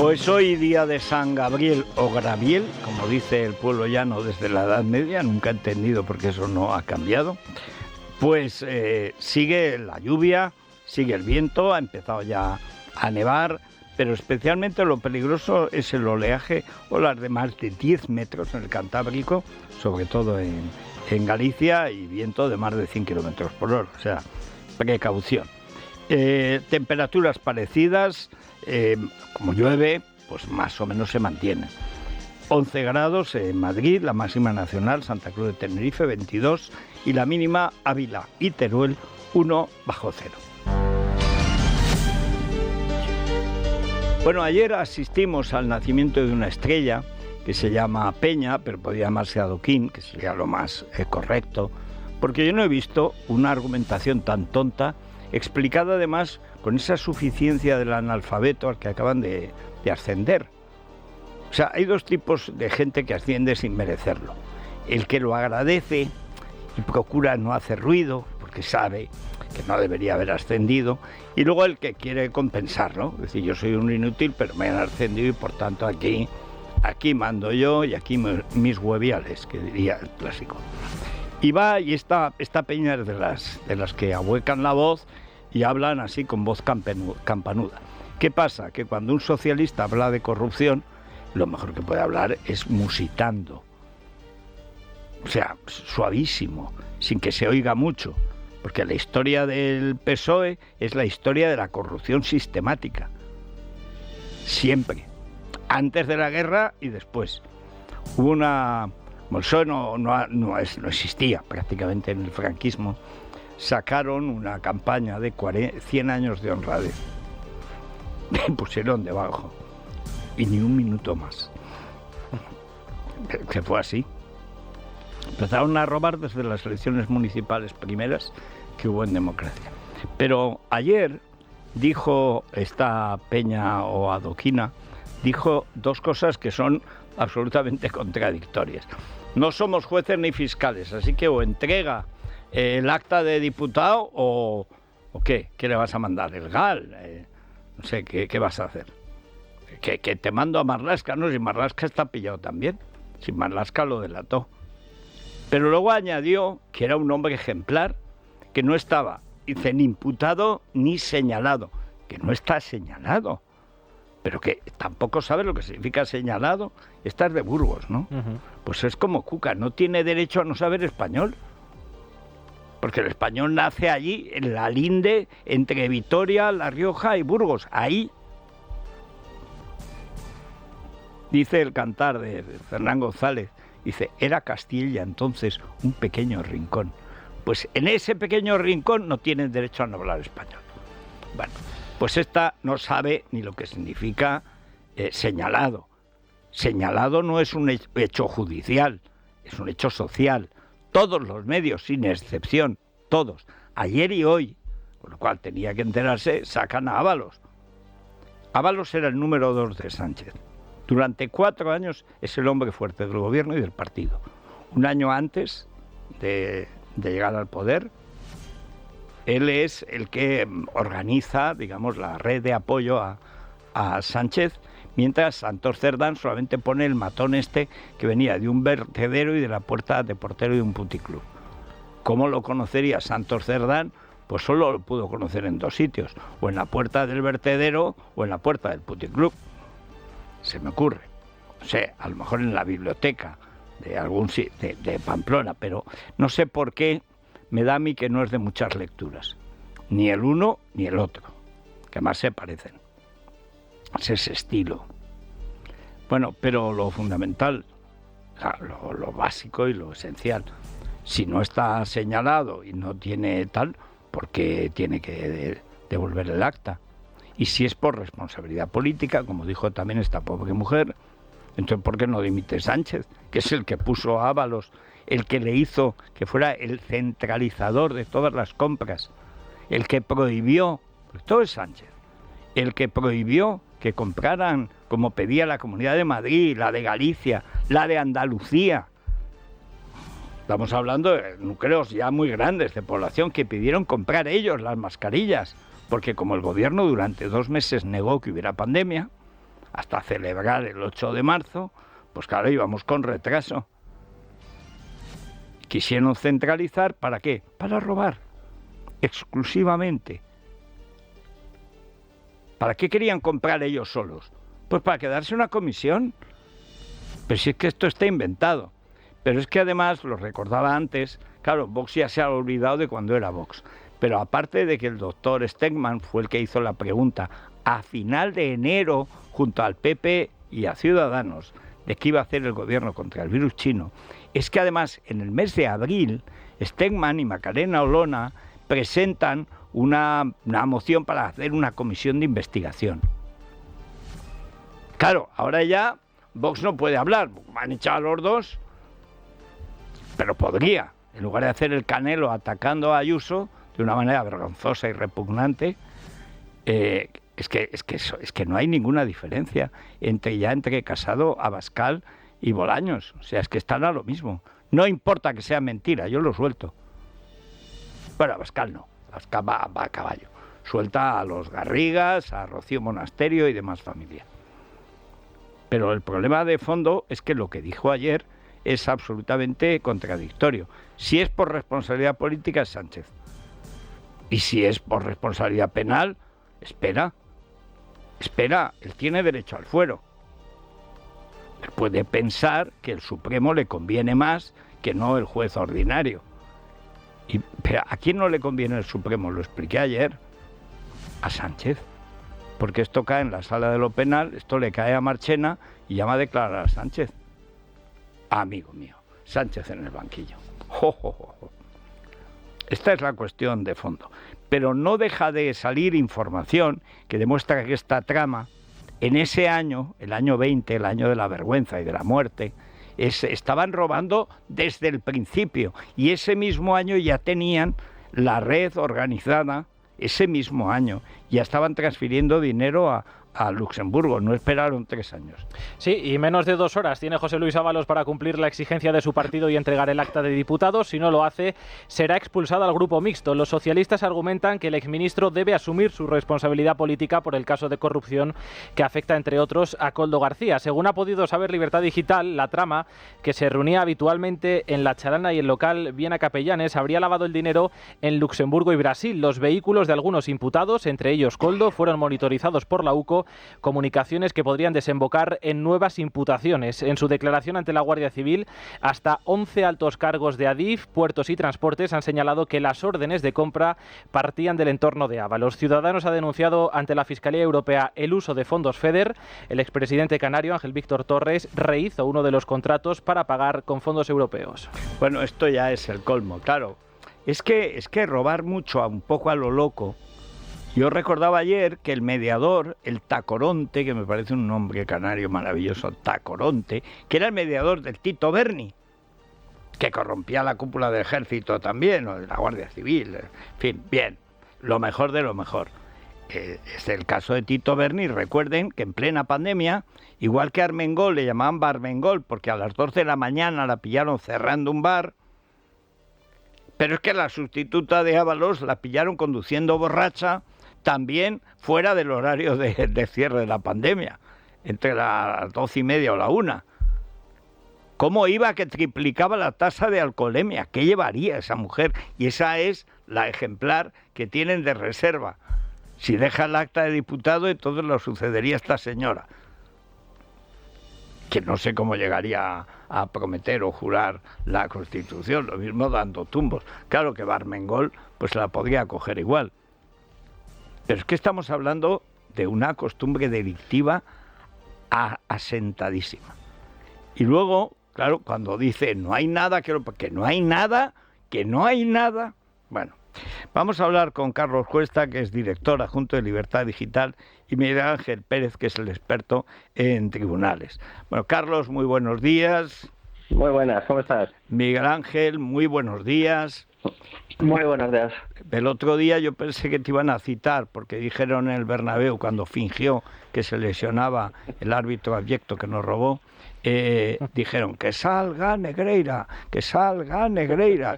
Pues hoy día de San Gabriel o Graviel, como dice el pueblo llano desde la Edad Media, nunca he entendido por qué eso no ha cambiado, pues sigue la lluvia, sigue el viento, ha empezado ya a nevar, pero especialmente lo peligroso es el oleaje, olas de más de 10 metros en el Cantábrico, sobre todo en Galicia, y viento de más de 100 kilómetros por hora, o sea, precaución. Temperaturas parecidas, como llueve, pues más o menos se mantienen. 11 grados en Madrid, la máxima nacional, Santa Cruz de Tenerife, 22, y la mínima Ávila y Teruel, 1 bajo cero. Bueno, ayer asistimos al nacimiento de una estrella que se llama Peña, pero podría llamarse Adoquín, que sería lo más correcto, porque yo no he visto una argumentación tan tonta, explicada además con esa suficiencia del analfabeto al que acaban de ascender. O sea, hay dos tipos de gente que asciende sin merecerlo. El que lo agradece y procura no hacer ruido, porque sabe que no debería haber ascendido, y luego el que quiere compensarlo, es decir, yo soy un inútil, pero me han ascendido y por tanto aquí mando yo y aquí mis hueviales, que diría el clásico. Y va, y esta peña es de las que ahuecan la voz y hablan así con voz campanuda. ¿Qué pasa? Que cuando un socialista habla de corrupción, lo mejor que puede hablar es musitando. O sea, suavísimo, sin que se oiga mucho. Porque la historia del PSOE es la historia de la corrupción sistemática. Siempre. Antes de la guerra y después. Hubo una... Como el PSOE no existía prácticamente en el franquismo, sacaron una campaña de 100 años de honradez. Me pusieron debajo. Y ni un minuto más. Que fue así. Empezaron a robar desde las elecciones municipales primeras que hubo en democracia. Pero ayer dijo esta Peña o Adoquina, dijo dos cosas que son absolutamente contradictorias. No somos jueces ni fiscales, así que o entrega el acta de diputado o ¿qué? ¿Qué le vas a mandar? ¿El GAL? No sé, ¿qué vas a hacer? Que te mando a Marlaska, no, si Marlaska está pillado también. Si Marlaska lo delató. Pero luego añadió que era un hombre ejemplar, que no estaba, dice, ni imputado ni señalado, que no está señalado, pero que tampoco sabe lo que significa señalado. Esta es de Burgos, ¿no? Uh-huh. Pues es como Cuca, no tiene derecho a no saber español, porque el español nace allí, en la linde entre Vitoria, La Rioja y Burgos, ahí. Dice el cantar de Fernán González, dice, era Castilla entonces un pequeño rincón. Pues en ese pequeño rincón no tienen derecho a no hablar español. Bueno, pues esta no sabe ni lo que significa señalado. Señalado no es un hecho judicial, es un hecho social. Todos los medios, sin excepción, todos, ayer y hoy, con lo cual tenía que enterarse, sacan a Ábalos. Ábalos era el número 2 de Sánchez. Durante 4 años es el hombre fuerte del gobierno y del partido. Un año antes de llegar al poder, él es el que organiza, digamos, la red de apoyo a Sánchez, mientras Santos Cerdán solamente pone el matón que venía de un vertedero y de la puerta de portero de un puticlub. ¿Cómo lo conocería Santos Cerdán? Pues solo lo pudo conocer en 2 sitios, o en la puerta del vertedero o en la puerta del puticlub. Se me ocurre. No sé, a lo mejor en la biblioteca de algún sitio de Pamplona, pero no sé por qué me da a mí que no es de muchas lecturas. Ni el uno ni el otro, que más se parecen. Es ese estilo. Bueno, pero lo fundamental, lo básico y lo esencial, si no está señalado y no tiene tal, ¿por qué tiene que devolver el acta? Y si es por responsabilidad política, como dijo también esta pobre mujer, entonces ¿por qué no dimite Sánchez? Que es el que puso a Ábalos, el que le hizo que fuera el centralizador de todas las compras, el que prohibió, pues todo es Sánchez, el que prohibió que compraran, como pedía la Comunidad de Madrid, la de Galicia, la de Andalucía. Estamos hablando de núcleos ya muy grandes de población que pidieron comprar ellos las mascarillas, porque como el gobierno durante 2 meses negó que hubiera pandemia, hasta celebrar el 8 de marzo, pues claro, íbamos con retraso. Quisieron centralizar, ¿para qué? Para robar, exclusivamente. ¿Para qué querían comprar ellos solos? Pues para quedarse una comisión. Pero si es que esto está inventado. Pero es que además, lo recordaba antes, claro, Vox ya se ha olvidado de cuando era Vox. Pero aparte de que el doctor Stegman fue el que hizo la pregunta a final de enero, junto al PP y a Ciudadanos, de qué iba a hacer el gobierno contra el virus chino, es que además en el mes de abril, Stegman y Macarena Olona presentan una moción para hacer una comisión de investigación. Claro, ahora ya Vox no puede hablar, han echado a los dos, pero podría, en lugar de hacer el Canelo atacando a Ayuso de una manera vergonzosa y repugnante, es que no hay ninguna diferencia entre Casado, Abascal y Bolaños. O sea, es que están a lo mismo. No importa que sea mentira, yo lo suelto. Bueno, Abascal no, Abascal va a caballo. Suelta a los Garrigas, a Rocío Monasterio y demás familia. Pero el problema de fondo es que lo que dijo ayer es absolutamente contradictorio. Si es por responsabilidad política es Sánchez. Y si es por responsabilidad penal, espera, él tiene derecho al fuero. Él puede pensar que el Supremo le conviene más que no el juez ordinario. Pero ¿a quién no le conviene el Supremo? Lo expliqué ayer. A Sánchez. Porque esto cae en la sala de lo penal, esto le cae a Marchena y llama a declarar a Sánchez. Amigo mío, Sánchez en el banquillo. Jo, jo, jo, jo. Esta es la cuestión de fondo. Pero no deja de salir información que demuestra que esta trama, en ese año, el año 20, el año de la vergüenza y de la muerte, estaban robando desde el principio. Y ese mismo año ya tenían la red organizada, ese mismo año, ya estaban transfiriendo dinero a Luxemburgo, no esperaron 3 años. Sí, y menos de 2 horas tiene José Luis Ábalos para cumplir la exigencia de su partido y entregar el acta de diputado. Si no lo hace, será expulsado al grupo mixto. Los socialistas argumentan que el exministro debe asumir su responsabilidad política por el caso de corrupción que afecta, entre otros, a Koldo García. Según ha podido saber Libertad Digital, la trama, que se reunía habitualmente en La Charana y el local Viena Capellanes, habría lavado el dinero en Luxemburgo y Brasil. Los vehículos de algunos imputados, entre ellos Koldo, fueron monitorizados por la UCO, comunicaciones que podrían desembocar en nuevas imputaciones. En su declaración ante la Guardia Civil, hasta 11 altos cargos de Adif, Puertos y Transportes han señalado que las órdenes de compra partían del entorno de Ábalos. Ciudadanos ha denunciado ante la Fiscalía Europea el uso de fondos FEDER. El expresidente canario, Ángel Víctor Torres, rehizo uno de los contratos para pagar con fondos europeos. Bueno, esto ya es el colmo, claro. Es que robar mucho, un poco a lo loco. Yo recordaba ayer que el mediador, el Tacoronte, que me parece un nombre canario maravilloso, Tacoronte, que era el mediador del Tito Berni, que corrompía la cúpula del ejército también, o de la Guardia Civil, en fin, bien, lo mejor de lo mejor. Es el caso de Tito Berni. Recuerden que en plena pandemia, igual que Armengol, le llamaban Barmengol, porque a las 12 de la mañana la pillaron cerrando un bar, pero es que la sustituta de Ábalos la pillaron conduciendo borracha, también fuera del horario de cierre de la pandemia, entre las 12:30 o la 1. ¿Cómo iba que triplicaba la tasa de alcoholemia? ¿Qué llevaría esa mujer? Y esa es la ejemplar que tienen de reserva. Si deja el acta de diputado, entonces lo sucedería a esta señora, que no sé cómo llegaría a prometer o jurar la Constitución, lo mismo dando tumbos. Claro que Barmengol pues la podría coger igual. Pero es que estamos hablando de una costumbre delictiva asentadísima. Y luego, claro, cuando dice no hay nada, que no hay nada, bueno, vamos a hablar con Carlos Cuesta, que es director adjunto de Libertad Digital, y Miguel Ángel Pérez, que es el experto en tribunales. Bueno, Carlos, muy buenos días. Muy buenas, ¿cómo estás? Miguel Ángel, muy buenos días. Muy buenos días. El otro día yo pensé que te iban a citar, porque dijeron en el Bernabéu, cuando fingió que se lesionaba el árbitro abyecto que nos robó, dijeron que salga Negreira.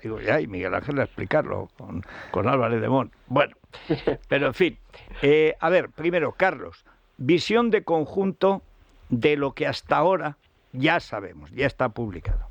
Digo, ya, y Miguel Ángel a explicarlo con Álvarez de Mon. Bueno, pero en fin, a ver, primero, Carlos, visión de conjunto de lo que hasta ahora ya sabemos, ya está publicado?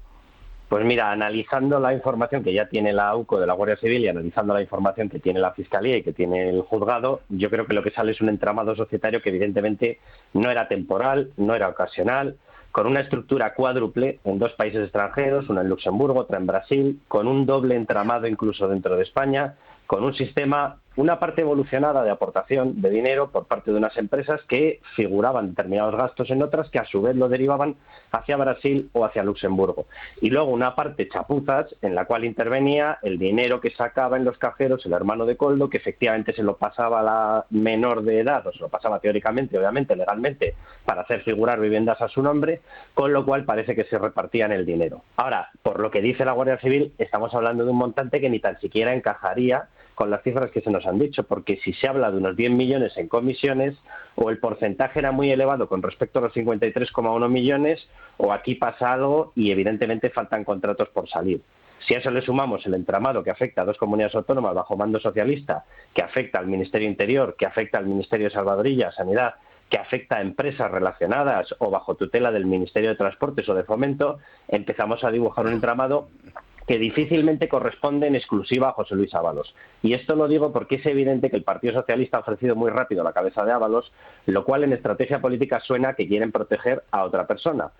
Pues mira, analizando la información que ya tiene la AUCO de la Guardia Civil y analizando la información que tiene la Fiscalía y que tiene el juzgado, yo creo que lo que sale es un entramado societario que evidentemente no era temporal, no era ocasional, con una estructura cuádruple en 2 países extranjeros, una en Luxemburgo, otra en Brasil, con un doble entramado incluso dentro de España, con un sistema, una parte evolucionada de aportación de dinero por parte de unas empresas que figuraban determinados gastos en otras que a su vez lo derivaban hacia Brasil o hacia Luxemburgo. Y luego una parte chapuzas en la cual intervenía el dinero que sacaba en los cajeros el hermano de Koldo, que efectivamente se lo pasaba a la menor de edad, o se lo pasaba teóricamente, obviamente, legalmente, para hacer figurar viviendas a su nombre, con lo cual parece que se repartían el dinero. Ahora, por lo que dice la Guardia Civil, estamos hablando de un montante que ni tan siquiera encajaría con las cifras que se nos han dicho, porque si se habla de unos 10 millones en comisiones, o el porcentaje era muy elevado con respecto a los 53,1 millones, o aquí pasa algo y evidentemente faltan contratos por salir. Si a eso le sumamos el entramado que afecta a 2 comunidades autónomas bajo mando socialista, que afecta al Ministerio Interior, que afecta al Ministerio de Salvadorillas, Sanidad, que afecta a empresas relacionadas o bajo tutela del Ministerio de Transportes o de Fomento, empezamos a dibujar un entramado que difícilmente corresponde en exclusiva a José Luis Ábalos. Y esto lo digo porque es evidente que el Partido Socialista ha ofrecido muy rápido la cabeza de Ábalos, lo cual en estrategia política suena que quieren proteger a otra persona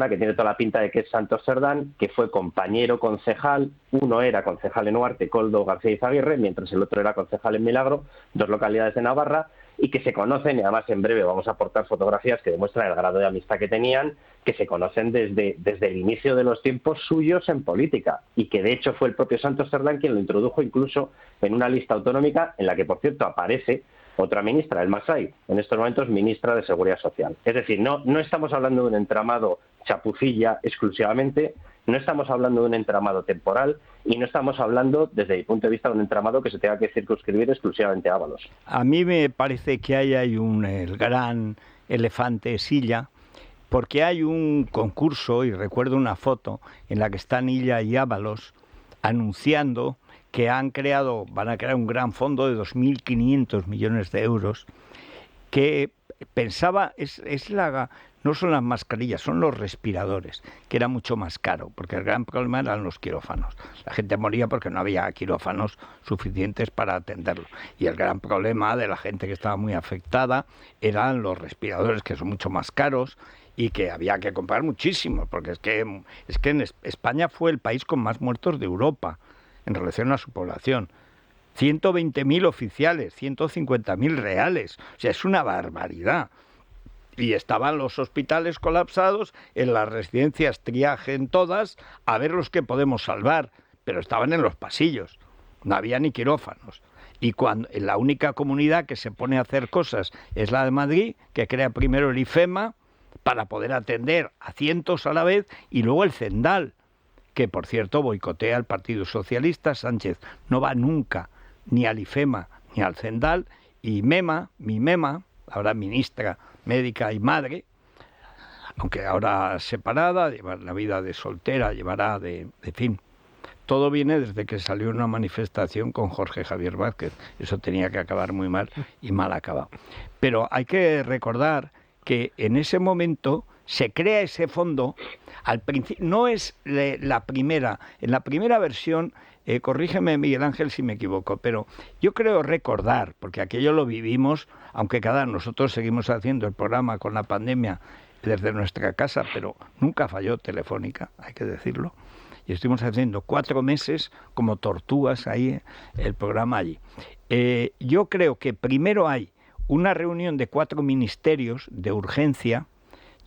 que tiene toda la pinta de que es Santos Cerdán, que fue compañero concejal, uno era concejal en Huarte, Koldo García Izaguirre, mientras el otro era concejal en Milagro, 2 localidades de Navarra, y que se conocen, y además en breve vamos a aportar fotografías que demuestran el grado de amistad que tenían, que se conocen desde el inicio de los tiempos suyos en política, y que de hecho fue el propio Santos Cerdán quien lo introdujo incluso en una lista autonómica en la que, por cierto, aparece otra ministra, el Masai, en estos momentos ministra de Seguridad Social. Es decir, no estamos hablando de un entramado chapucilla exclusivamente, no estamos hablando de un entramado temporal y no estamos hablando, desde mi punto de vista, de un entramado que se tenga que circunscribir exclusivamente a Ábalos. A mí me parece que ahí hay el gran elefante silla, porque hay un concurso, y recuerdo una foto en la que están Illa y Ábalos anunciando que van a crear un gran fondo de 2.500 millones de euros, que pensaba, no son las mascarillas, son los respiradores, que era mucho más caro, porque el gran problema eran los quirófanos. La gente moría porque no había quirófanos suficientes para atenderlo. Y el gran problema de la gente que estaba muy afectada eran los respiradores, que son mucho más caros y que había que comprar muchísimos, porque es que en España fue el país con más muertos de Europa en relación a su población. 120.000 oficiales, 150.000 reales. O sea, es una barbaridad. Y estaban los hospitales colapsados, en las residencias triaje en todas, a ver los que podemos salvar, pero estaban en los pasillos, no había ni quirófanos. Y la única comunidad que se pone a hacer cosas es la de Madrid, que crea primero el IFEMA para poder atender a cientos a la vez, y luego el Cendal, que por cierto boicotea al Partido Socialista. Sánchez no va nunca ni al IFEMA ni al Cendal, y mi Mema, ahora ministra médica y madre, aunque ahora separada, llevar la vida de soltera, llevará de fin. Todo viene desde que salió una manifestación con Jorge Javier Vázquez. Eso tenía que acabar muy mal y mal acabado. Pero hay que recordar que en ese momento se crea ese fondo. Al principio no es la primera. En la primera versión, corrígeme Miguel Ángel si me equivoco, pero yo creo recordar, porque aquello lo vivimos, aunque nosotros seguimos haciendo el programa con la pandemia desde nuestra casa, pero nunca falló Telefónica, hay que decirlo. Y estuvimos haciendo 4 meses como tortugas ahí, el programa allí. Yo creo que primero hay una reunión de 4 ministerios de urgencia,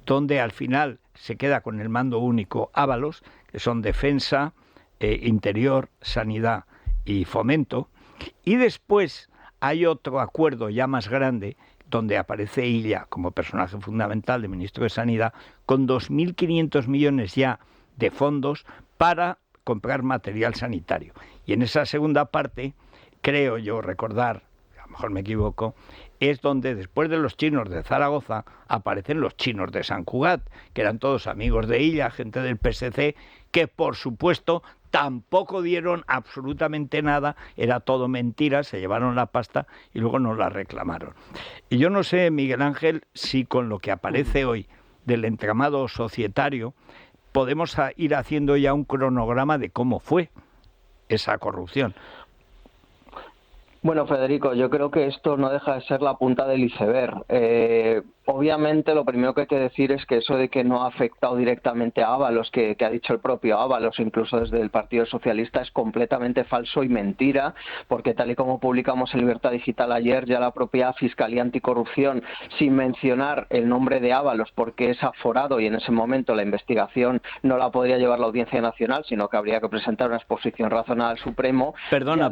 donde al final se queda con el mando único Ábalos, que son Defensa, Interior, Sanidad y Fomento, y después hay otro acuerdo ya más grande, donde aparece Illa como personaje fundamental de ministro de Sanidad, con 2.500 millones ya de fondos para comprar material sanitario. Y en esa segunda parte, creo yo recordar, a lo mejor me equivoco, es donde después de los chinos de Zaragoza aparecen los chinos de Sant Cugat, que eran todos amigos de Illa, gente del PSC, que por supuesto tampoco dieron absolutamente nada, era todo mentira, se llevaron la pasta y luego nos la reclamaron. Y yo no sé, Miguel Ángel, si con lo que aparece hoy del entramado societario podemos ir haciendo ya un cronograma de cómo fue esa corrupción. Bueno, Federico, yo creo que esto no deja de ser la punta del iceberg. Obviamente, lo primero que hay que decir es que eso de que no ha afectado directamente a Ábalos, que ha dicho el propio Ábalos, incluso desde el Partido Socialista, es completamente falso y mentira, porque tal y como publicamos en Libertad Digital ayer, ya la propia Fiscalía Anticorrupción, sin mencionar el nombre de Ábalos, porque es aforado y en ese momento la investigación no la podría llevar la Audiencia Nacional, sino que habría que presentar una exposición razonada al Supremo. Perdona,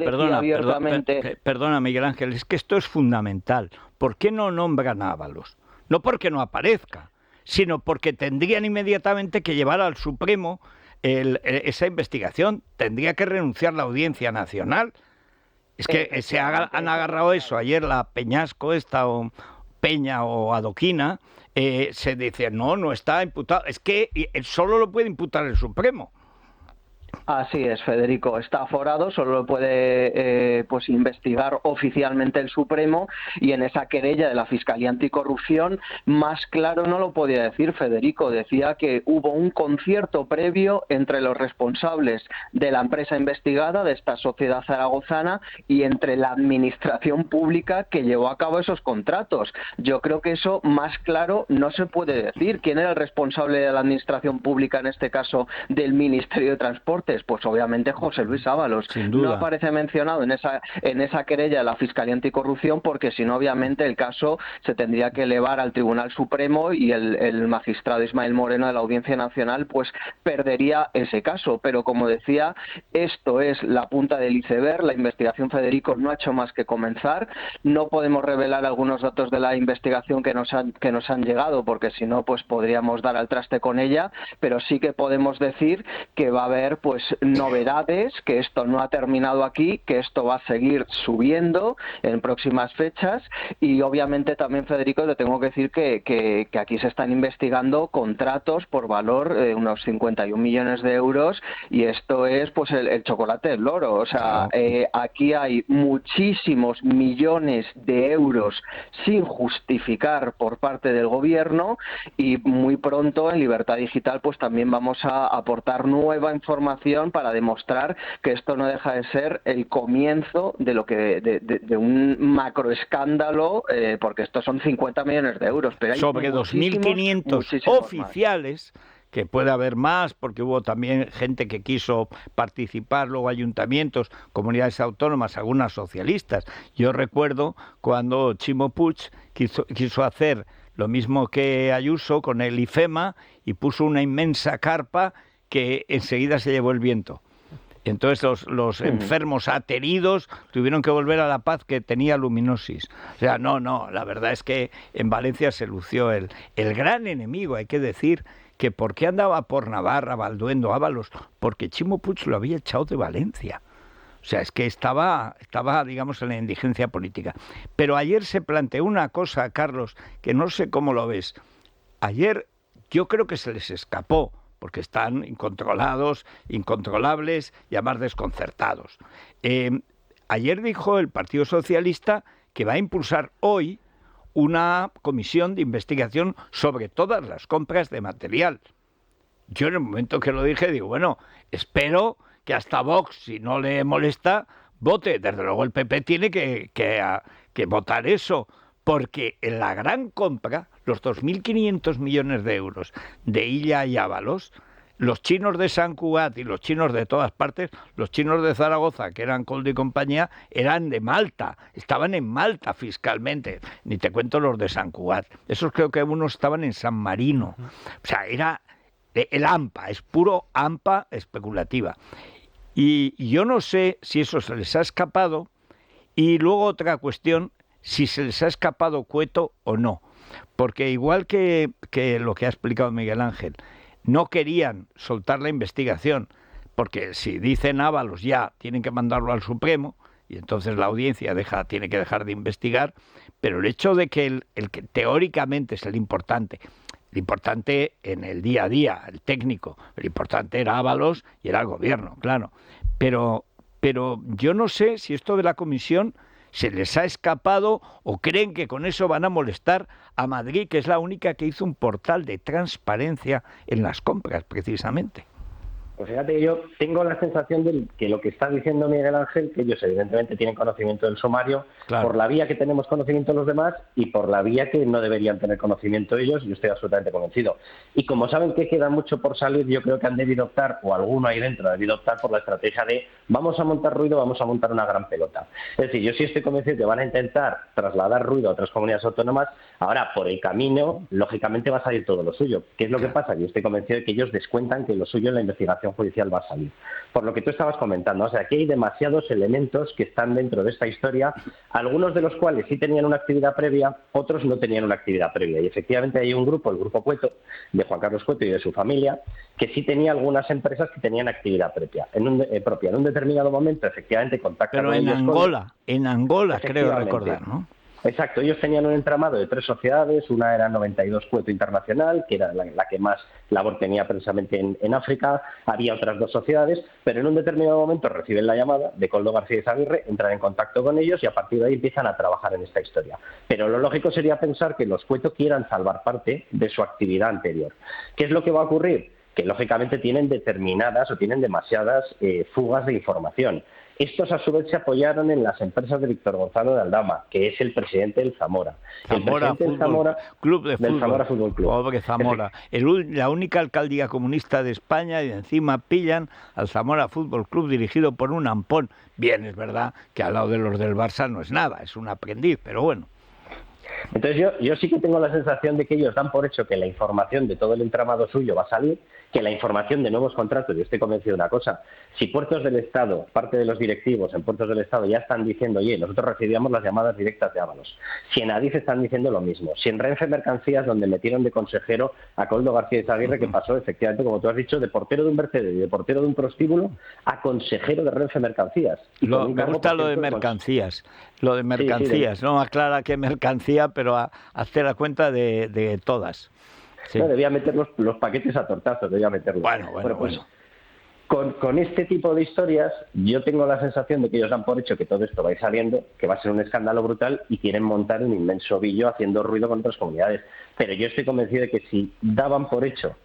Miguel Ángel, es que esto es fundamental. ¿Por qué no nombran a Ábalos? No porque no aparezca, sino porque tendrían inmediatamente que llevar al Supremo esa investigación. Tendría que renunciar la Audiencia Nacional. Es que han agarrado eso. Ayer la Peñasco esta, o Peña o Adoquina, se dice, no está imputado. Es que solo lo puede imputar el Supremo. Así es, Federico, está aforado, solo lo puede investigar oficialmente el Supremo, y en esa querella de la Fiscalía Anticorrupción más claro no lo podía decir, Federico. Decía que hubo un concierto previo entre los responsables de la empresa investigada, de esta sociedad zaragozana, y entre la administración pública que llevó a cabo esos contratos. Yo creo que eso más claro no se puede decir. ¿Quién era el responsable de la administración pública, en este caso del Ministerio de Transportes? Pues obviamente José Luis Ábalos. Sin duda. No aparece mencionado en esa querella de la Fiscalía Anticorrupción, porque si no, obviamente el caso se tendría que elevar al Tribunal Supremo y el magistrado Ismael Moreno de la Audiencia Nacional pues perdería ese caso. Pero como decía, esto es la punta del iceberg. La investigación, Federico, no ha hecho más que comenzar. No podemos revelar algunos datos de la investigación que nos han llegado, porque si no pues podríamos dar al traste con ella, pero sí que podemos decir que va a haber pues novedades, que esto no ha terminado aquí, que esto va a seguir subiendo en próximas fechas. Y obviamente también, Federico, le tengo que decir que aquí se están investigando contratos por valor de unos 51 millones de euros, y esto es pues el chocolate del loro. O sea, aquí hay muchísimos millones de euros sin justificar por parte del gobierno, y muy pronto en Libertad Digital pues también vamos a aportar nueva información para demostrar que esto no deja de ser el comienzo de lo que de un macroescándalo, porque estos son 50 millones de euros. Pero hay sobre 2.500 oficiales, que puede haber más, porque hubo también gente que quiso participar, luego ayuntamientos, comunidades autónomas, algunas socialistas. Yo recuerdo cuando Chimo Puig quiso hacer lo mismo que Ayuso con el IFEMA y puso una inmensa carpa que enseguida se llevó el viento. Entonces los enfermos ateridos tuvieron que volver a la paz que tenía luminosis. O sea, no, la verdad es que en Valencia se lució el gran enemigo. Hay que decir que ¿por qué andaba por Navarra, Balduendo, Ábalos? Porque Chimo Puig lo había echado de Valencia. O sea, es que estaba, digamos, en la indigencia política. Pero ayer se planteó una cosa, Carlos, que no sé cómo lo ves. Ayer yo creo que se les escapó, porque están incontrolados, incontrolables y además desconcertados. Ayer dijo el Partido Socialista que va a impulsar hoy una comisión de investigación sobre todas las compras de material. Yo en el momento que lo dije digo, bueno, espero que hasta Vox, si no le molesta, vote. Desde luego el PP tiene que votar eso, porque en la gran compra, los 2.500 millones de euros de Illa y Ábalos, los chinos de Sant Cugat y los chinos de todas partes, los chinos de Zaragoza, que eran Coldo y compañía, eran de Malta, estaban en Malta fiscalmente, ni te cuento los de Sant Cugat. Esos creo que unos estaban en San Marino. O sea, era el AMPA, es puro AMPA especulativa. Y yo no sé si eso se les ha escapado, y luego otra cuestión, si se les ha escapado Cueto o no. Porque igual que lo que ha explicado Miguel Ángel, no querían soltar la investigación, porque si dicen Ábalos ya tienen que mandarlo al Supremo, y entonces la audiencia tiene que dejar de investigar, pero el hecho de que el que teóricamente es el importante, El importante en el día a día, el técnico, el importante era Ábalos y era el gobierno, claro. Pero yo no sé si esto de la comisión se les ha escapado o creen que con eso van a molestar a Madrid, que es la única que hizo un portal de transparencia en las compras, precisamente. Pues fíjate que yo tengo la sensación de que lo que está diciendo Miguel Ángel, que ellos evidentemente tienen conocimiento del sumario, claro, por la vía que tenemos conocimiento los demás y por la vía que no deberían tener conocimiento ellos, yo estoy absolutamente convencido. Y como saben que queda mucho por salir, yo creo que han debido optar, o alguno ahí dentro ha debido optar por la estrategia de vamos a montar ruido, vamos a montar una gran pelota. Es decir, yo sí estoy convencido que van a intentar trasladar ruido a otras comunidades autónomas. Ahora, por el camino, lógicamente va a salir todo lo suyo. ¿Qué es lo que pasa? Yo estoy convencido de que ellos descuentan que lo suyo en la investigación judicial va a salir. Por lo que tú estabas comentando, o sea, aquí hay demasiados elementos que están dentro de esta historia, algunos de los cuales sí tenían una actividad previa, otros no tenían una actividad previa. Y efectivamente hay un grupo, el Grupo Cueto, de Juan Carlos Cueto y de su familia, que sí tenía algunas empresas que tenían actividad propia. En un determinado momento, efectivamente, contactan con ellos. Pero en Angola, creo recordar, ¿no? Exacto, ellos tenían un entramado de 3 sociedades, una era 92 Cueto Internacional, que era la que más labor tenía precisamente en África, había otras 2 sociedades, pero en un determinado momento reciben la llamada de Koldo García Izaguirre, entran en contacto con ellos y a partir de ahí empiezan a trabajar en esta historia. Pero lo lógico sería pensar que los Cueto quieran salvar parte de su actividad anterior. ¿Qué es lo que va a ocurrir? Que lógicamente tienen determinadas o tienen demasiadas fugas de información. Estos a su vez se apoyaron en las empresas de Víctor Gonzalo de Aldama, que es el presidente del Zamora. Zamora Club de Fútbol. Zamora Fútbol Club. Pobre Zamora. La única alcaldía comunista de España, y encima pillan al Zamora Fútbol Club dirigido por un ampón. Bien, es verdad que al lado de los del Barça no es nada, es un aprendiz, pero bueno. Entonces yo sí que tengo la sensación de que ellos dan por hecho que la información de todo el entramado suyo va a salir, que la información de nuevos contratos, yo estoy convencido de una cosa, si Puertos del Estado, parte de los directivos en Puertos del Estado ya están diciendo, oye, nosotros recibíamos las llamadas directas de Ábalos, si en Adif están diciendo lo mismo, si en Renfe Mercancías, donde metieron de consejero a Koldo García Izaguirre, que pasó efectivamente, como tú has dicho, de portero de un Mercedes y de portero de un prostíbulo a consejero de Renfe Mercancías. Me gusta lo de mercancías, sí. No aclara qué mercancía, pero hacer la cuenta de todas. Sí. No, debía meter los paquetes a tortazos, debía meterlos. Bueno. Con este tipo de historias, yo tengo la sensación de que ellos dan por hecho que todo esto va a ir saliendo, que va a ser un escándalo brutal y quieren montar un inmenso ovillo haciendo ruido con otras comunidades. Pero yo estoy convencido de que si daban por hecho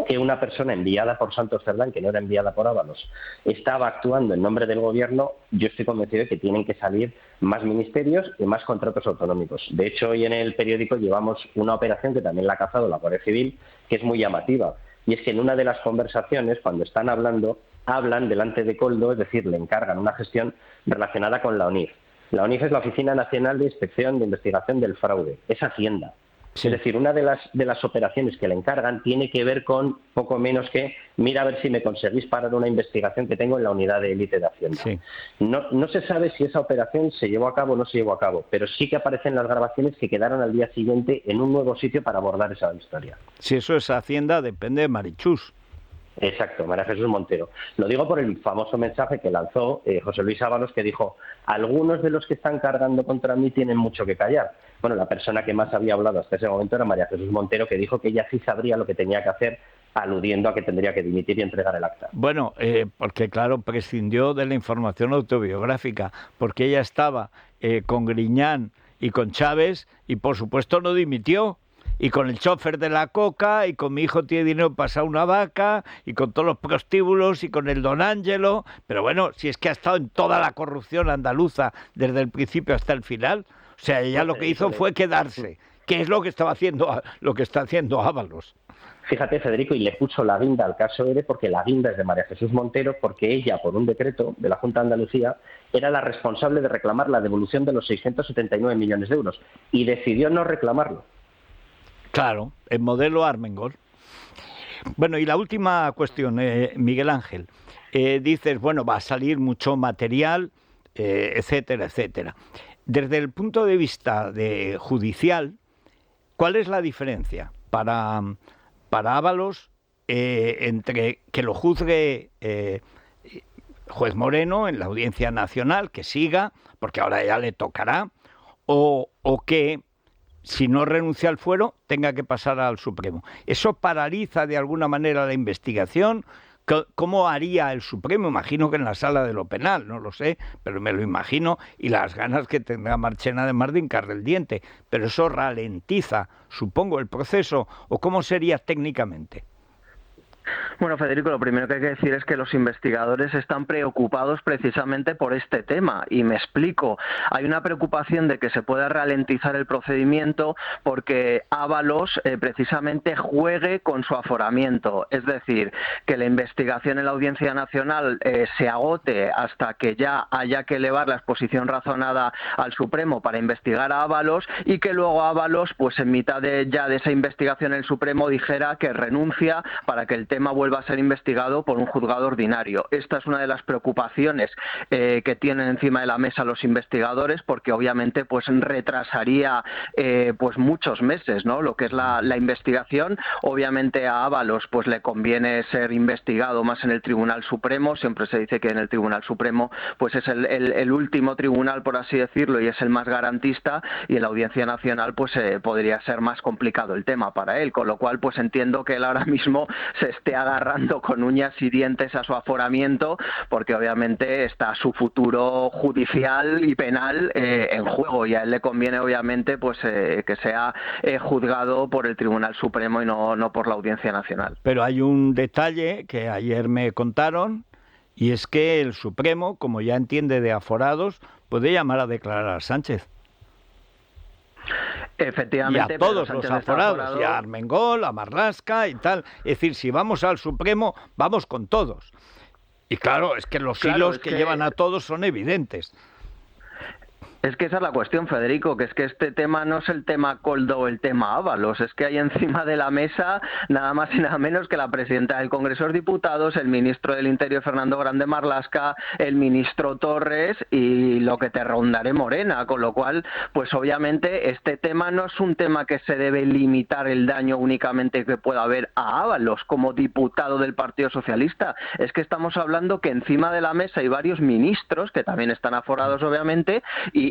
que una persona enviada por Santos Cerdán, que no era enviada por Ábalos, estaba actuando en nombre del gobierno, yo estoy convencido de que tienen que salir más ministerios y más contratos autonómicos. De hecho, hoy en el periódico llevamos una operación que también la ha cazado la Guardia Civil, que es muy llamativa. Y es que en una de las conversaciones, cuando están hablando, hablan delante de Koldo, es decir, le encargan una gestión relacionada con la ONIF. La ONIF es la Oficina Nacional de Inspección de Investigación del Fraude, es Hacienda. Sí. Es decir, una de las operaciones que le encargan tiene que ver con poco menos que mira a ver si me conseguís parar una investigación que tengo en la unidad de élite de Hacienda. Sí. No se sabe si esa operación se llevó a cabo o no se llevó a cabo, pero sí que aparecen las grabaciones que quedaron al día siguiente en un nuevo sitio para abordar esa historia. Si eso es Hacienda, depende de Marichus. Exacto, María Jesús Montero. Lo digo por el famoso mensaje que lanzó José Luis Ábalos, que dijo: algunos de los que están cargando contra mí tienen mucho que callar. Bueno, la persona que más había hablado hasta ese momento era María Jesús Montero, que dijo que ella sí sabría lo que tenía que hacer, aludiendo a que tendría que dimitir y entregar el acta. Bueno, porque claro, prescindió de la información autobiográfica, porque ella estaba con Griñán y con Chávez y por supuesto no dimitió. Y con el chofer de la coca, y con mi hijo tiene dinero para pasar una vaca, y con todos los prostíbulos, y con el Don Ángelo. Pero bueno, si es que ha estado en toda la corrupción andaluza desde el principio hasta el final. O sea, ella lo que hizo fue quedarse. ¿Qué es lo que está haciendo Ábalos? Fíjate, Federico, y le puso la guinda al caso ERE, porque la guinda es de María Jesús Montero, porque ella, por un decreto de la Junta de Andalucía, era la responsable de reclamar la devolución de los 679 millones de euros, y decidió no reclamarlo. Claro, el modelo Armengol. Bueno, y la última cuestión, Miguel Ángel. Dices, bueno, va a salir mucho material, etcétera, etcétera. Desde el punto de vista judicial, ¿cuál es la diferencia para Ábalos entre que lo juzgue juez Moreno en la Audiencia Nacional, que siga, porque ahora ya le tocará, o que si no renuncia al fuero, tenga que pasar al Supremo. ¿Eso paraliza de alguna manera la investigación? ¿Cómo haría el Supremo? Imagino que en la sala de lo penal, no lo sé, pero me lo imagino, y las ganas que tendrá Marchena además de hincarle el diente. Pero eso ralentiza, supongo, el proceso, ¿o cómo sería técnicamente? Bueno, Federico, lo primero que hay que decir es que los investigadores están preocupados precisamente por este tema, y me explico. Hay una preocupación de que se pueda ralentizar el procedimiento porque Ábalos precisamente juegue con su aforamiento, es decir, que la investigación en la Audiencia Nacional se agote hasta que ya haya que elevar la exposición razonada al Supremo para investigar a Ábalos, y que luego Ábalos, pues en mitad de esa investigación el Supremo dijera que renuncia para que el tema vuelva a ser investigado por un juzgado ordinario. Esta es una de las preocupaciones que tienen encima de la mesa los investigadores, porque obviamente pues retrasaría pues muchos meses, ¿no?, lo que es la investigación. Obviamente a Ábalos pues le conviene ser investigado más en el Tribunal Supremo. Siempre se dice que en el Tribunal Supremo pues es el último tribunal, por así decirlo, y es el más garantista, y en la Audiencia Nacional pues podría ser más complicado el tema para él, con lo cual pues entiendo que él ahora mismo se esté agarrando con uñas y dientes a su aforamiento, porque obviamente está su futuro judicial y penal en juego, y a él le conviene obviamente pues que sea juzgado por el Tribunal Supremo y no por la Audiencia Nacional. Pero hay un detalle que ayer me contaron, y es que el Supremo, como ya entiende de aforados, puede llamar a declarar a Sánchez. Efectivamente, y a todos los aforados, y a Armengol, a Marlaska y tal. Es decir, si vamos al Supremo, vamos con todos. Y claro, es que los hilos que llevan a todos son evidentes. Es que esa es la cuestión, Federico, que es que este tema no es el tema Koldo o el tema Ábalos, es que hay encima de la mesa nada más y nada menos que la presidenta del Congreso de los Diputados, el ministro del Interior Fernando Grande Marlaska, el ministro Torres y lo que te rondaré Morena, con lo cual, pues obviamente este tema no es un tema que se debe limitar el daño únicamente que pueda haber a Ábalos como diputado del Partido Socialista, es que estamos hablando que encima de la mesa hay varios ministros que también están aforados obviamente,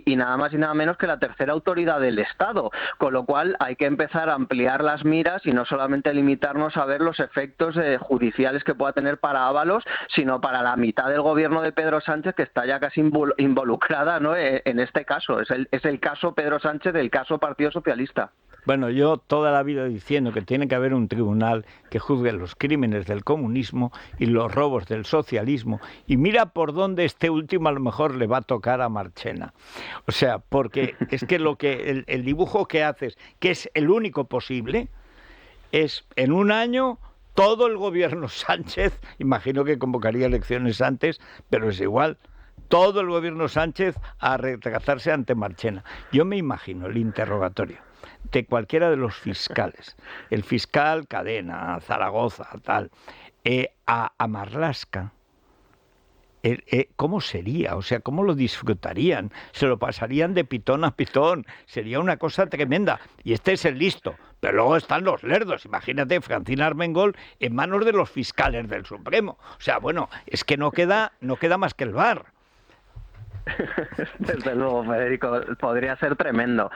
y nada más y nada menos que la tercera autoridad del Estado, con lo cual hay que empezar a ampliar las miras y no solamente limitarnos a ver los efectos judiciales que pueda tener para Ábalos, sino para la mitad del gobierno de Pedro Sánchez, que está ya casi involucrada, ¿no?, en este caso. Es el caso Pedro Sánchez, el caso Partido Socialista. Bueno, yo toda la vida diciendo que tiene que haber un tribunal que juzgue los crímenes del comunismo y los robos del socialismo, y mira por dónde este último a lo mejor le va a tocar a Marchena. O sea, porque es que el dibujo que haces, que es el único posible, es en un año todo el gobierno Sánchez, imagino que convocaría elecciones antes, pero es igual, todo el gobierno Sánchez a retrasarse ante Marchena. Yo me imagino el interrogatorio de cualquiera de los fiscales, el fiscal Cadena, Zaragoza, tal, a Marlaska, ¿cómo sería? O sea, ¿cómo lo disfrutarían? Se lo pasarían de pitón a pitón, sería una cosa tremenda. Y este es el listo, pero luego están los lerdos. Imagínate, Francina Armengol en manos de los fiscales del Supremo. O sea, bueno, es que no queda más que el VAR. Desde luego, Federico, podría ser tremendo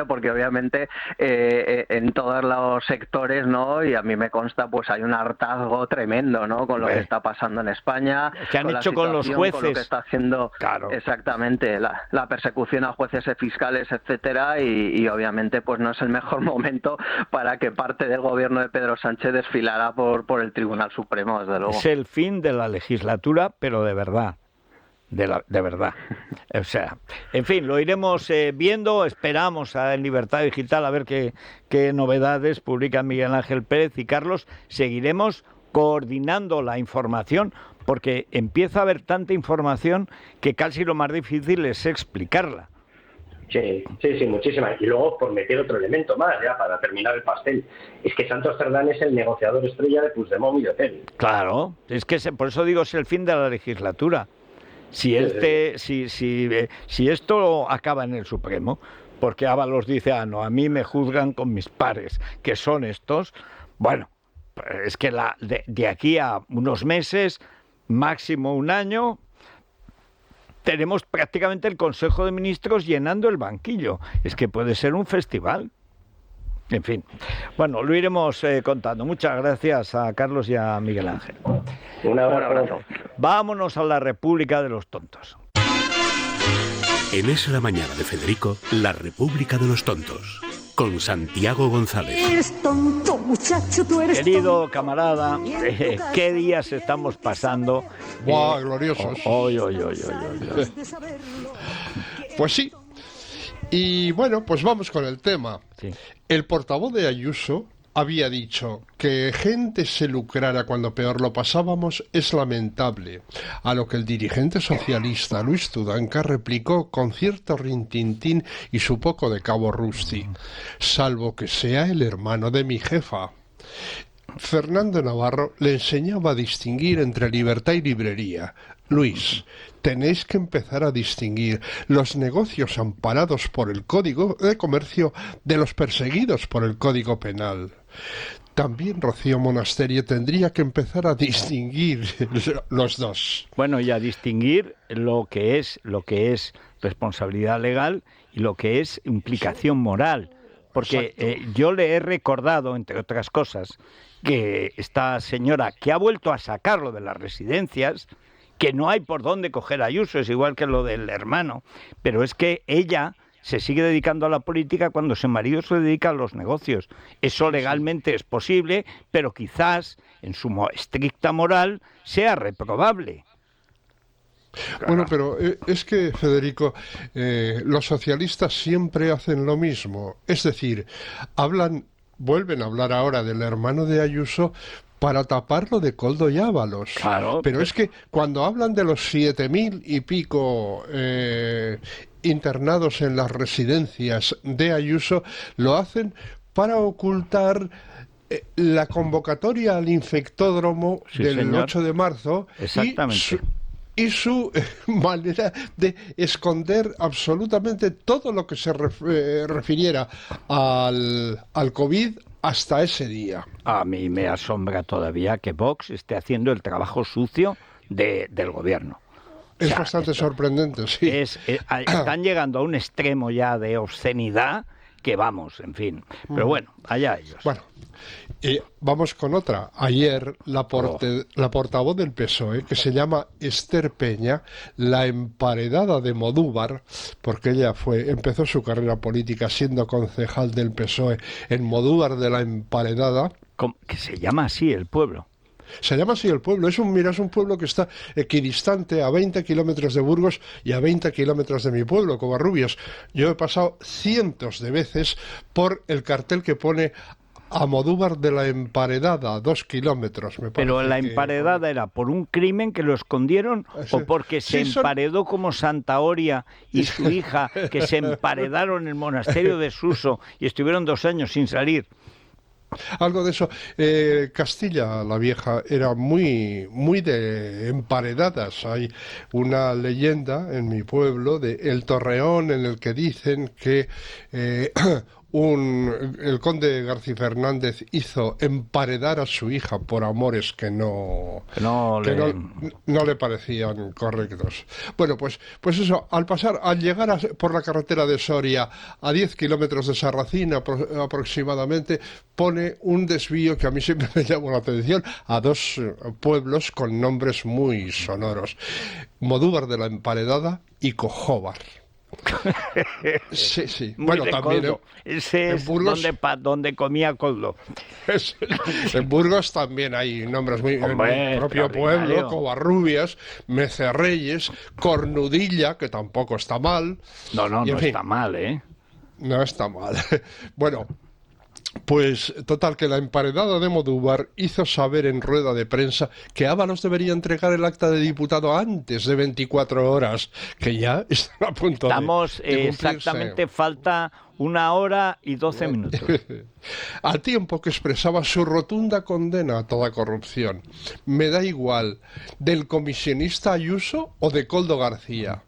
porque obviamente en todos los sectores, ¿no?, y a mí me consta, pues hay un hartazgo tremendo, ¿no?, con lo que está pasando en España, que han hecho con los jueces, con lo que está haciendo, claro, exactamente, la persecución a jueces y fiscales, etcétera, y obviamente pues no es el mejor momento para que parte del gobierno de Pedro Sánchez desfilara por el Tribunal Supremo, desde luego. Es el fin de la legislatura, pero de verdad. De verdad. O sea, en fin, lo iremos viendo, esperamos en Libertad Digital a ver qué novedades publican Miguel Ángel Pérez y Carlos. Seguiremos coordinando la información porque empieza a haber tanta información que casi lo más difícil es explicarla. Sí, muchísimas. Y luego, por meter otro elemento más, ya para terminar el pastel, es que Santos Cerdán es el negociador estrella de Puigdemont y de Otegi. Claro, es que por eso digo es el fin de la legislatura. Si esto acaba en el Supremo, porque Ábalos dice, no, a mí me juzgan con mis pares, que son estos, bueno, es que de aquí a unos meses, máximo un año, tenemos prácticamente el Consejo de Ministros llenando el banquillo. Es que puede ser un festival. En fin, bueno, lo iremos contando. Muchas gracias a Carlos y a Miguel Ángel. Un abrazo. Vámonos a la República de los Tontos. En Es la Mañana de Federico, la República de los Tontos, con Santiago González. Eres tonto, muchacho, tú eres Querido camarada, ¿qué días estamos pasando? ¡Buah, gloriosos! Hoy. Pues sí. Y bueno, pues vamos con el tema. Sí. El portavoz de Ayuso había dicho que gente se lucrara cuando peor lo pasábamos es lamentable, a lo que el dirigente socialista Luis Tudanca replicó con cierto rintintín y su poco de cabo Rusti, salvo que sea el hermano de mi jefa. Fernando Navarro le enseñaba a distinguir entre libertad y librería. Luis, tenéis que empezar a distinguir los negocios amparados por el Código de Comercio de los perseguidos por el Código Penal. También Rocío Monasterio tendría que empezar a distinguir los dos. Bueno, y a distinguir lo que es responsabilidad legal y lo que es implicación moral. Porque yo le he recordado, entre otras cosas, que esta señora que ha vuelto a sacarlo de las residencias, que no hay por dónde coger a Ayuso, es igual que lo del hermano, pero es que ella se sigue dedicando a la política cuando su marido se dedica a los negocios. Eso legalmente es posible, pero quizás en su estricta moral sea reprobable. Bueno, pero es que, Federico, los socialistas siempre hacen lo mismo. Es decir, vuelven a hablar ahora del hermano de Ayuso para taparlo de Koldo y Ábalos. Claro. Pero es que cuando hablan de los 7.000 y pico internados en las residencias de Ayuso, lo hacen para ocultar la convocatoria al infectódromo del señor. 8 de marzo. Exactamente. Y su manera de esconder absolutamente todo lo que se refiriera al COVID hasta ese día. A mí me asombra todavía que Vox esté haciendo el trabajo sucio del gobierno. Es bastante sorprendente, sí. Están llegando a un extremo ya de obscenidad que vamos, en fin. Pero bueno, allá ellos. Bueno, vamos con otra. Ayer la portavoz del PSOE, que se llama Esther Peña, la emparedada de Modúvar, porque ella empezó su carrera política siendo concejal del PSOE en Modúvar de la Emparedada. Que se llama así el pueblo. Se llama así el pueblo. Es un pueblo que está equidistante a 20 kilómetros de Burgos y a 20 kilómetros de mi pueblo, Covarrubias. Yo he pasado cientos de veces por el cartel que pone a Modúvar de la Emparedada, 2 kilómetros, me parece. Pero la emparedada era por un crimen que lo escondieron o porque se emparedó como Santa Oria y su hija, que se emparedaron en el monasterio de Suso y estuvieron 2 años sin salir. Algo de eso. Castilla la Vieja era muy de emparedadas. Hay una leyenda en mi pueblo de El Torreón en el que dicen que el conde García Fernández hizo emparedar a su hija por amores que no le parecían correctos. Bueno, pues eso, al llegar por la carretera de Soria a 10 kilómetros de Sarracín aproximadamente, pone un desvío que a mí siempre me llamó la atención a 2 pueblos con nombres muy sonoros: Modúvar de la Emparedada y Cojóvar. Sí. Bueno, también ese es Burgos, donde comía Koldo. En Burgos también hay nombres muy... Hombre, en el propio pueblo, Covarrubias, Mecerreyes, Cornudilla, que tampoco está mal. No está mal, ¿eh? No está mal. Bueno, pues total, que la emparedada de Modúvar hizo saber en rueda de prensa que Ábalos debería entregar el acta de diputado antes de 24 horas, que ya está a punto de cumplirse. Exactamente, falta 1 hora y 12 minutos. Al tiempo que expresaba su rotunda condena a toda corrupción. Me da igual, del comisionista Ayuso o de Koldo García.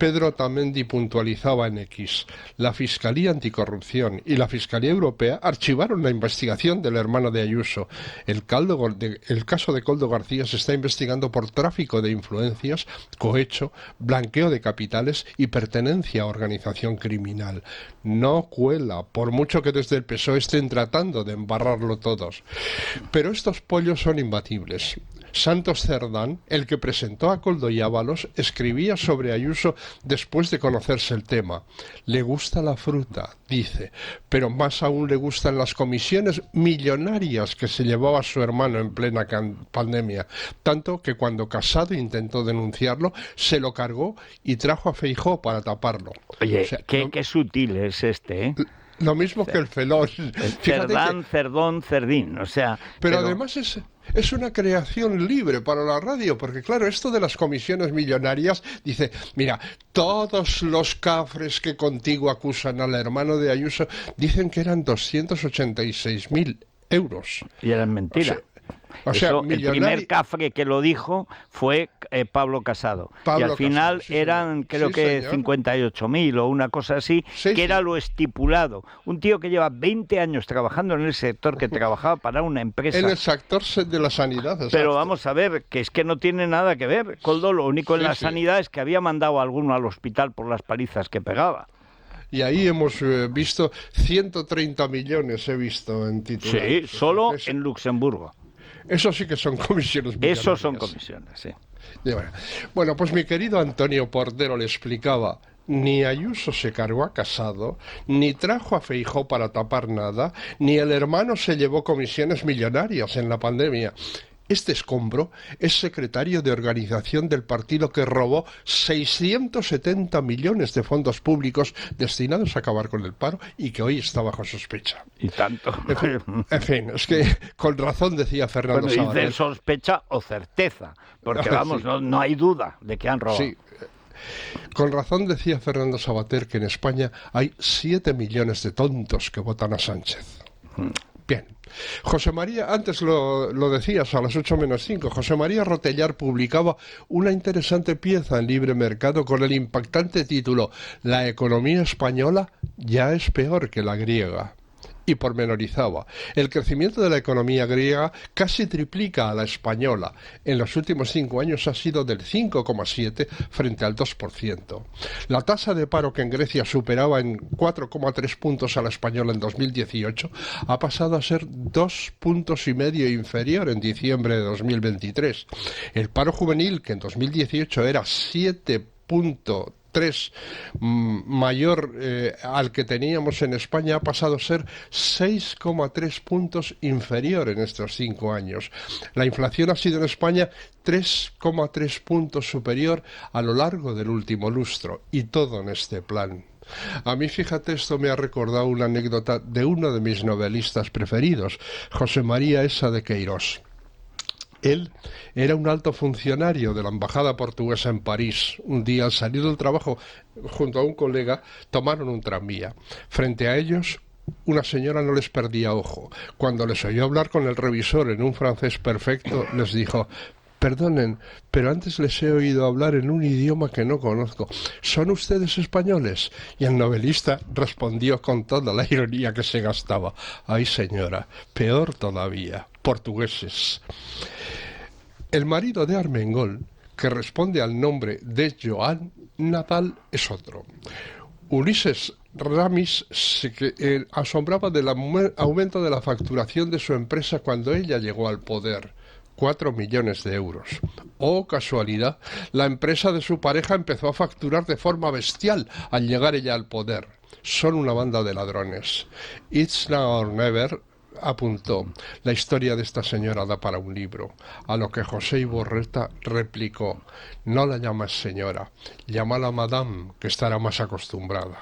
Pedro Otamendi puntualizaba en X: la Fiscalía Anticorrupción y la Fiscalía Europea archivaron la investigación del hermano de Ayuso. El caso de Koldo García se está investigando por tráfico de influencias, cohecho, blanqueo de capitales y pertenencia a organización criminal. No cuela, por mucho que desde el PSOE estén tratando de embarrarlo todos. Pero estos pollos son imbatibles. Santos Cerdán, el que presentó a Koldo y Ábalos, escribía sobre Ayuso después de conocerse el tema. Le gusta la fruta, dice, pero más aún le gustan las comisiones millonarias que se llevaba su hermano en plena pandemia, tanto que cuando Casado intentó denunciarlo, se lo cargó y trajo a Feijóo para taparlo. Oye, qué sutil es este, ¿eh? Lo mismo que el felón. Cerdán, cerdón, cerdín, o sea... Pero además es una creación libre para la radio, porque claro, esto de las comisiones millonarias, dice, mira, todos los cafres que contigo acusan al hermano de Ayuso dicen que eran 286.000 euros. Y eran mentiras. O sea, el primer cafre que lo dijo fue Pablo Casado. Y al final Casado, sí, eran, creo que 58.000 o una cosa así, que era lo estipulado. Un tío que lleva 20 años trabajando en el sector, que trabajaba para una empresa. En el sector de la sanidad. Exacto. Pero vamos a ver, que es que no tiene nada que ver. Koldo, lo único en la sanidad es que había mandado a alguno al hospital por las palizas que pegaba. Y ahí hemos visto 130 millones, he visto en titulares. Sí, solo en Luxemburgo. Eso sí que son comisiones millonarias. Eso son comisiones, sí. Bueno, pues mi querido Antonio Portero le explicaba: ni Ayuso se cargó a Casado, ni trajo a Feijóo para tapar nada, ni el hermano se llevó comisiones millonarias en la pandemia. Este escombro es secretario de organización del partido que robó 670 millones de fondos públicos destinados a acabar con el paro y que hoy está bajo sospecha. Y tanto. En fin, es que con razón decía Fernando Savater. Dice sospecha o certeza, porque vamos, no hay duda de que han robado. Sí. Con razón decía Fernando Savater que en España hay 7 millones de tontos que votan a Sánchez. Bien. José María, antes lo decías a las 8 menos 5, José María Rotellar publicaba una interesante pieza en Libre Mercado con el impactante título «La economía española ya es peor que la griega». Y pormenorizaba: el crecimiento de la economía griega casi triplica a la española. En los últimos 5 años ha sido del 5,7 frente al 2%. La tasa de paro, que en Grecia superaba en 4,3 puntos a la española en 2018, ha pasado a ser 2,5 puntos inferior en diciembre de 2023. El paro juvenil, que en 2018 era 7,3 mayor al que teníamos en España, ha pasado a ser 6,3 puntos inferior en estos 5 años. La inflación ha sido en España 3,3 puntos superior a lo largo del último lustro, y todo en este plan. A mí, fíjate, esto me ha recordado una anécdota de uno de mis novelistas preferidos, José María Essa de Queirós. Él era un alto funcionario de la embajada portuguesa en París. Un día, al salir del trabajo, junto a un colega, tomaron un tranvía. Frente a ellos, una señora no les perdía ojo. Cuando les oyó hablar con el revisor en un francés perfecto, les dijo: «Perdonen, pero antes les he oído hablar en un idioma que no conozco. ¿Son ustedes españoles?». Y el novelista respondió con toda la ironía que se gastaba: «Ay, señora, peor todavía, portugueses». El marido de Armengol, que responde al nombre de Joan Nadal, es otro. Ulises Ramis se asombraba del aumento de la facturación de su empresa cuando ella llegó al poder: 4 millones de euros. Oh, casualidad, la empresa de su pareja empezó a facturar de forma bestial al llegar ella al poder. Son una banda de ladrones. It's now or never, apuntó. La historia de esta señora da para un libro. A lo que José Iborreta replicó: «No la llamas señora, llámala madame, que estará más acostumbrada».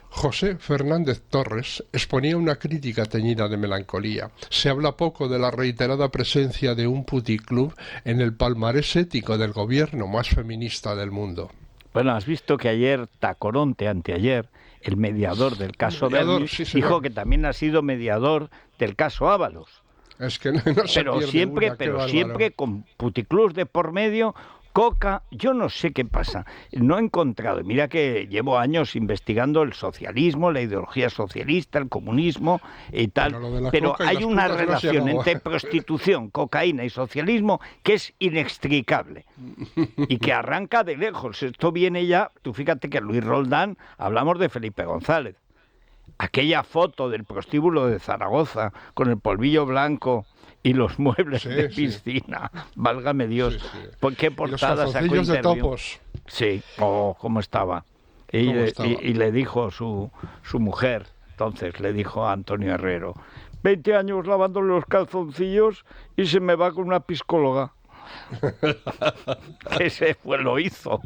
José Fernández Torres exponía una crítica teñida de melancolía. Se habla poco de la reiterada presencia de un puticlub en el palmarés ético del gobierno más feminista del mundo. Bueno, has visto que ayer Tacoronte, anteayer, el mediador del caso Berni, sí, dijo que también ha sido mediador del caso Ábalos. Es que no se pero siempre con puticlubs de por medio Coca, yo no sé qué pasa, no he encontrado, mira que llevo años investigando el socialismo, la ideología socialista, el comunismo y tal, pero hay una relación entre prostitución, cocaína y socialismo que es inextricable y que arranca de lejos. Esto viene ya, tú fíjate que Luis Roldán, hablamos de Felipe González, aquella foto del prostíbulo de Zaragoza con el polvillo blanco y los muebles de piscina, válgame Dios, ¿por qué portada sacó de topos? Sí, cómo estaba. Y le dijo su mujer, entonces le dijo a Antonio Herrero, 20 años lavándole los calzoncillos y se me va con una psicóloga. Ese fue, lo hizo.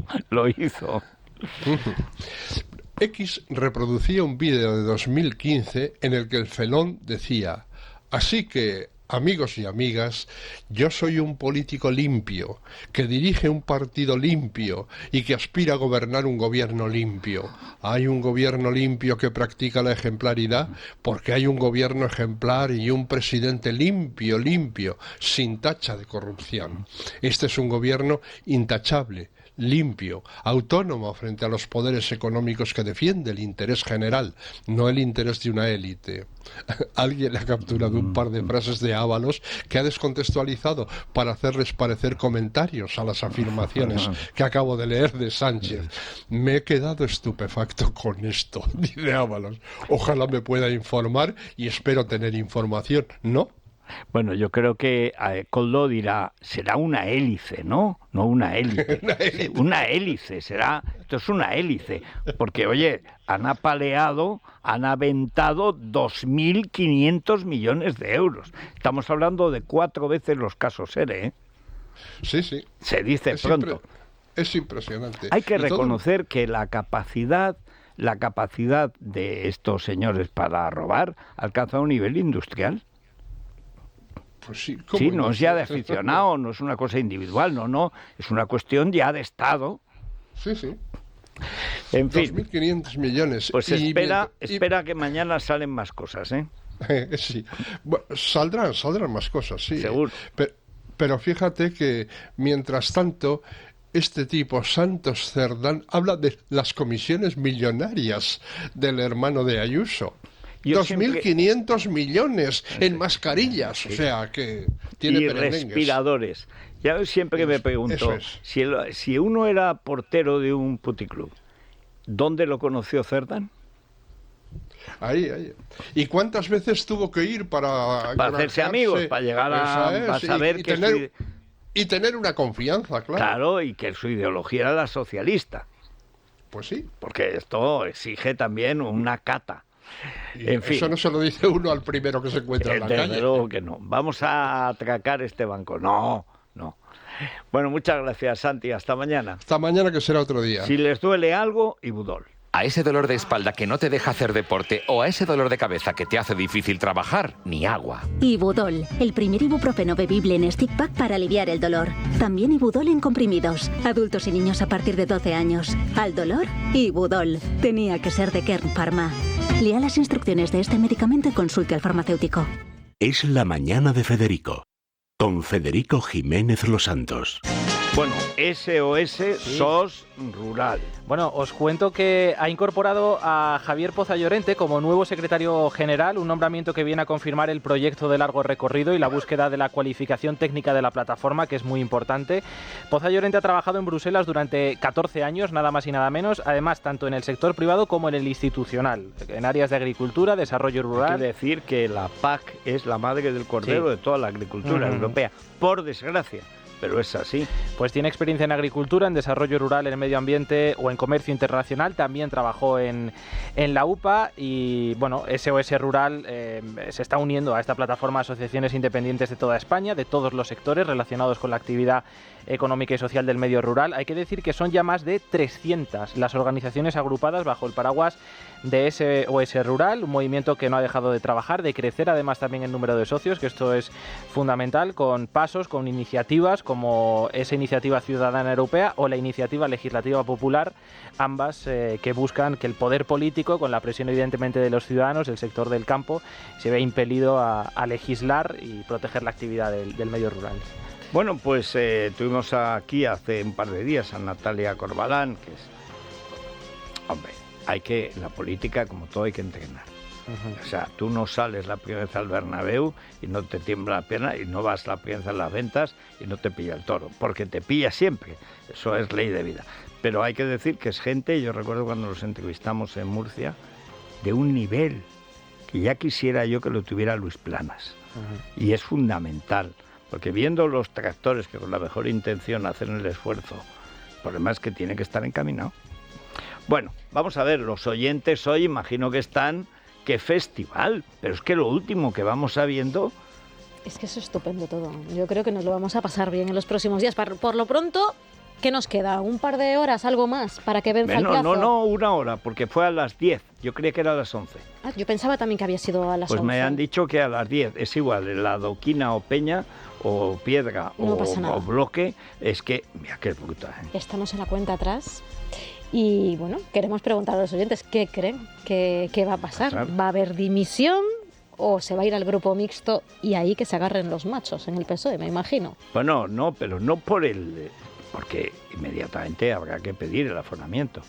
X reproducía un vídeo de 2015 en el que el felón decía, así que, amigos y amigas, yo soy un político limpio, que dirige un partido limpio y que aspira a gobernar un gobierno limpio. Hay un gobierno limpio que practica la ejemplaridad porque hay un gobierno ejemplar y un presidente limpio, sin tacha de corrupción. Este es un gobierno intachable, limpio, autónomo frente a los poderes económicos, que defiende el interés general, no el interés de una élite. Alguien ha capturado un par de frases de Ábalos que ha descontextualizado para hacerles parecer comentarios a las afirmaciones que acabo de leer de Sánchez. Me he quedado estupefacto con esto, dice Ábalos. Ojalá me pueda informar y espero tener información, ¿no? Bueno, yo creo que Koldo dirá, será una hélice, ¿no? No una élite. Una hélice, será, esto es una hélice. Porque, oye, han apaleado, han aventado 2.500 millones de euros. Estamos hablando de 4 veces los casos ERE, ¿eh? Sí. Se dice pronto. Es impresionante. Hay que reconocer que la capacidad de estos señores para robar alcanza un nivel industrial. Pues sí, no es ya de aficionado, no es una cosa individual, no, es una cuestión ya de Estado. Sí. En fin. 2.500 millones. Pues espera que mañana salen más cosas, ¿eh? Sí. Bueno, saldrán más cosas, sí. Seguro. Pero fíjate que, mientras tanto, este tipo, Santos Cerdán, habla de las comisiones millonarias del hermano de Ayuso. 2.500 millones en mascarillas, o sea que tiene perendengues. Respiradores. Ya siempre que me pregunto, si uno era portero de un puticlub, ¿dónde lo conoció Cerdán? Ahí. ¿Y cuántas veces tuvo que ir para hacerse amigos, para llegar a saber y tener una confianza, claro? Claro, y que su ideología era la socialista. Pues sí. Porque esto exige también una cata. En fin. Eso no se lo dice uno al primero que se encuentra en la calle. Desde luego que no. Vamos a atracar este banco. No. Bueno, muchas gracias, Santi. Hasta mañana. Hasta mañana, que será otro día. Si les duele algo, Ibudol. A ese dolor de espalda que no te deja hacer deporte o a ese dolor de cabeza que te hace difícil trabajar, ni agua. Ibudol, el primer ibuprofeno bebible en stick pack para aliviar el dolor. También Ibudol en comprimidos. Adultos y niños a partir de 12 años. Al dolor, Ibudol. Tenía que ser de Kern Pharma. Lea las instrucciones de este medicamento y consulte al farmacéutico. Es la mañana de Federico, con Federico Jiménez Los Santos. Bueno, SOS SOS Rural. Bueno, os cuento que ha incorporado a Javier Poza Llorente como nuevo secretario general, un nombramiento que viene a confirmar el proyecto de largo recorrido y la búsqueda de la cualificación técnica de la plataforma, que es muy importante. Poza Llorente ha trabajado en Bruselas durante 14 años, nada más y nada menos, además tanto en el sector privado como en el institucional, en áreas de agricultura, desarrollo rural. Hay que decir que la PAC es la madre del cordero de toda la agricultura europea, por desgracia. Pero es así. Pues tiene experiencia en agricultura, en desarrollo rural, en medio ambiente o en comercio internacional. También trabajó en la UPA y, bueno, SOS Rural se está uniendo a esta plataforma de asociaciones independientes de toda España, de todos los sectores relacionados con la actividad económica y social del medio rural. Hay que decir que son ya más de 300 las organizaciones agrupadas bajo el paraguas de SOS Rural, un movimiento que no ha dejado de trabajar, de crecer además también el número de socios, que esto es fundamental, con pasos, con iniciativas, como esa iniciativa ciudadana europea o la iniciativa legislativa popular, ambas que buscan que el poder político, con la presión evidentemente de los ciudadanos, el sector del campo, se vea impelido a legislar y proteger la actividad del medio rural. Bueno, pues tuvimos aquí hace un par de días a Natalia Corbalán, que es... Hombre, la política, como todo, hay que entrenar. O sea, tú no sales la primera vez al Bernabéu y no te tiembla la pierna, y no vas la primera vez a las ventas y no te pilla el toro, porque te pilla siempre. Eso es ley de vida. Pero hay que decir que es gente, yo recuerdo cuando los entrevistamos en Murcia, de un nivel que ya quisiera yo que lo tuviera Luis Planas. Y es fundamental, porque viendo los tractores que con la mejor intención hacen el esfuerzo, el problema es que tiene que estar encaminado. Bueno, vamos a ver, los oyentes hoy imagino que están... ¡Qué festival! Pero es que lo último que vamos sabiendo... Es que es estupendo todo. Yo creo que nos lo vamos a pasar bien en los próximos días. Por lo pronto, ¿qué nos queda? ¿Un par de horas, algo más, para que venza el plazo? No, 1 hora, porque fue a las 10. Yo creía que era a las 11. Ah, yo pensaba también que había sido a las 11. Pues me han dicho que a las 10. Es igual, la adoquina o peña, o piedra, no o bloque, es que... Mira, qué bruta, ¿eh? Estamos en la cuenta atrás. Y bueno, queremos preguntar a los oyentes qué creen que va a pasar. ¿Va a haber dimisión o se va a ir al grupo mixto y ahí que se agarren los machos en el PSOE, me imagino? Bueno, no, pero no porque inmediatamente habrá que pedir el aforamiento.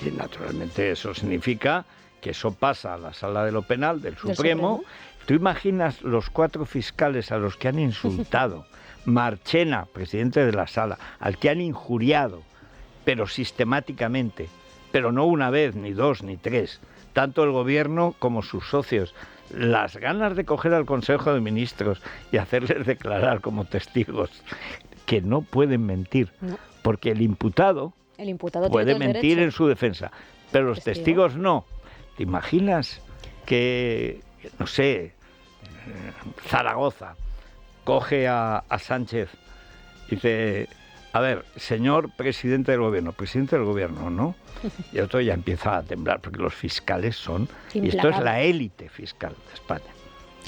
Y naturalmente eso significa que eso pasa a la Sala de lo Penal del Supremo. ¿Tú imaginas los 4 fiscales a los que han insultado? Marchena, presidente de la Sala, al que han injuriado, pero sistemáticamente, pero no una vez, ni 2, ni 3, tanto el gobierno como sus socios, las ganas de coger al Consejo de Ministros y hacerles declarar como testigos que no pueden mentir, porque el imputado puede mentir en su defensa, pero los testigos no. ¿Te imaginas que, no sé, Zaragoza coge a Sánchez y dice... A ver, señor presidente del gobierno, ¿no? Y otro ya empieza a temblar, porque los fiscales son... Y esto es la élite fiscal de España.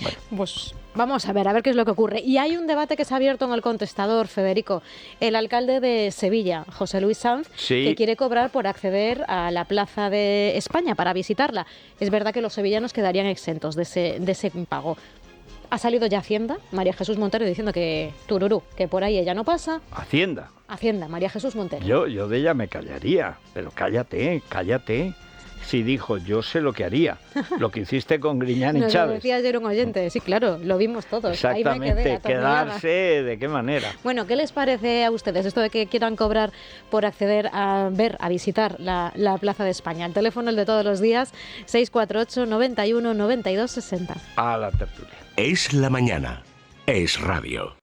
Bueno. Pues vamos a ver qué es lo que ocurre. Y hay un debate que se ha abierto en El Contestador, Federico. El alcalde de Sevilla, José Luis Sanz, que quiere cobrar por acceder a la Plaza de España para visitarla. Es verdad que los sevillanos quedarían exentos de ese pago. Ha salido ya Hacienda, María Jesús Montero, diciendo que tururú, que por ahí ella no pasa. Hacienda, María Jesús Montero. Yo de ella me callaría, pero cállate. Sí dijo, yo sé lo que haría, lo que hiciste con Griñán y Chávez. Nos lo decía ayer un oyente, sí, claro, lo vimos todos. Exactamente, ahí quedarse, ¿de qué manera? Bueno, ¿qué les parece a ustedes esto de que quieran cobrar por acceder a visitar la Plaza de España? El teléfono, el de todos los días, 648 91 92 60. A la tertulia. Es la mañana. Es radio.